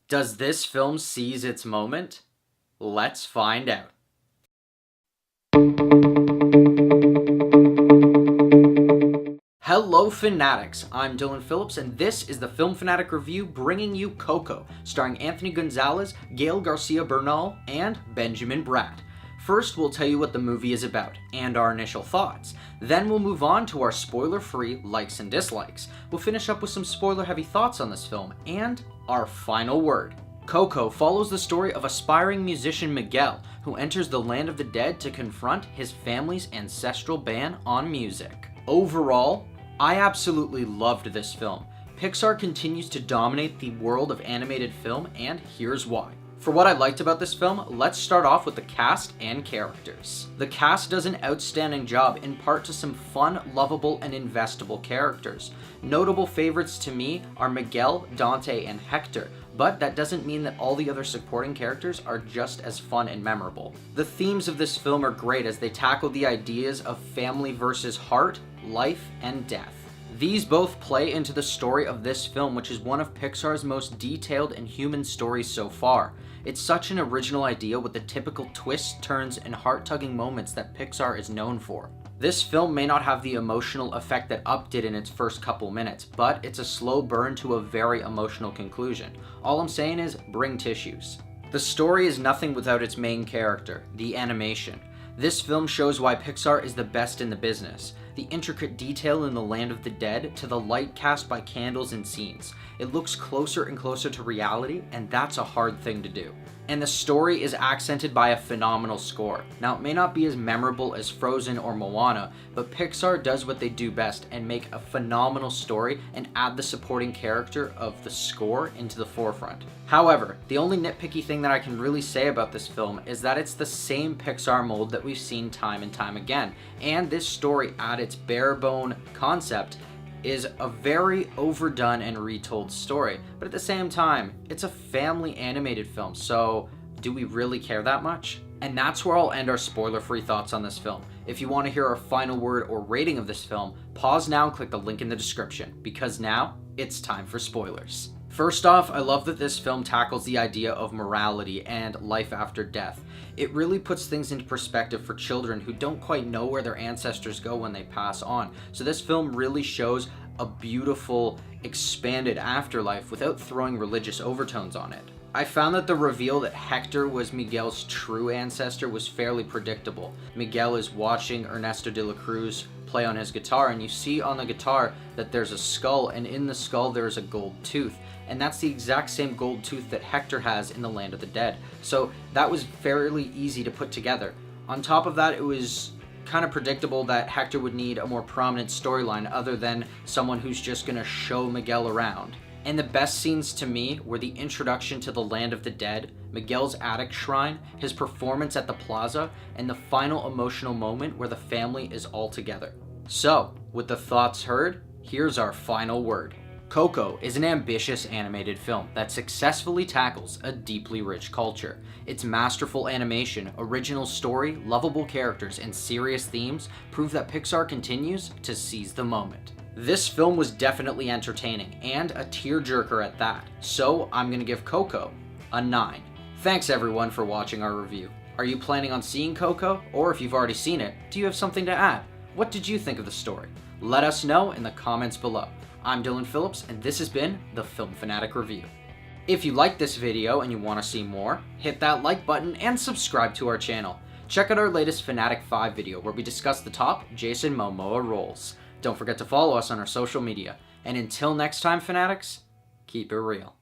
Does this film seize its moment? Let's find out. Hello Fanatics, I'm Dylan Phillips and this is the Film Fanatic Review bringing you Coco, starring Anthony Gonzalez, Gael Garcia Bernal, and Benjamin Bratt. First, we'll tell you what the movie is about and our initial thoughts. Then we'll move on to our spoiler-free likes and dislikes. We'll finish up with some spoiler-heavy thoughts on this film and our final word. Coco follows the story of aspiring musician Miguel, who enters the land of the dead to confront his family's ancestral ban on music. Overall, I absolutely loved this film. Pixar continues to dominate the world of animated film, and here's why. For what I liked about this film, let's start off with the cast and characters. The cast does an outstanding job, in part to some fun, lovable, and investable characters. Notable favorites to me are Miguel, Dante, and Hector, but that doesn't mean that all the other supporting characters are just as fun and memorable. The themes of this film are great as they tackle the ideas of family versus heart, life, and death. These both play into the story of this film, which is one of Pixar's most detailed and human stories so far. It's such an original idea with the typical twists, turns, and heart-tugging moments that Pixar is known for. This film may not have the emotional effect that Up did in its first couple minutes, but it's a slow burn to a very emotional conclusion. All I'm saying is, bring tissues. The story is nothing without its main character, the animation. This film shows why Pixar is the best in the business. The intricate detail in the land of the dead to the light cast by candles and scenes. It looks closer and closer to reality, and that's a hard thing to do. And the story is accented by a phenomenal score. Now, it may not be as memorable as Frozen or Moana, but Pixar does what they do best and make a phenomenal story and add the supporting character of the score into the forefront. However, the only nitpicky thing that I can really say about this film is that it's the same Pixar mold that we've seen time and time again, and this story at its bare bone concept is a very overdone and retold story, but at the same time, it's a family animated film, so do we really care that much? And that's where I'll end our spoiler-free thoughts on this film. If you want to hear our final word or rating of this film, pause now and click the link in the description, because now, it's time for spoilers. First off, I love that this film tackles the idea of morality and life after death. It really puts things into perspective for children who don't quite know where their ancestors go when they pass on. So this film really shows a beautiful, expanded afterlife without throwing religious overtones on it. I found that the reveal that Hector was Miguel's true ancestor was fairly predictable. Miguel is watching Ernesto de la Cruz play on his guitar, and you see on the guitar that there's a skull, and in the skull there's a gold tooth. And that's the exact same gold tooth that Hector has in the land of the dead. So that was fairly easy to put together. On top of that, it was kind of predictable that Hector would need a more prominent storyline other than someone who's just gonna show Miguel around. And the best scenes to me were the introduction to the land of the dead, Miguel's attic shrine, his performance at the plaza, and the final emotional moment where the family is all together. So, with the thoughts heard, here's our final word. Coco is an ambitious animated film that successfully tackles a deeply rich culture. Its masterful animation, original story, lovable characters, and serious themes prove that Pixar continues to seize the moment. This film was definitely entertaining, and a tearjerker at that, so I'm gonna give Coco a 9. Thanks everyone for watching our review. Are you planning on seeing Coco? Or if you've already seen it, do you have something to add? What did you think of the story? Let us know in the comments below. I'm Dylan Phillips, and this has been the Film Fanatic Review. If you liked this video and you want to see more, hit that like button and subscribe to our channel. Check out our latest Fanatic 5 video where we discuss the top Jason Momoa roles. Don't forget to follow us on our social media. And until next time, Fanatics, keep it real.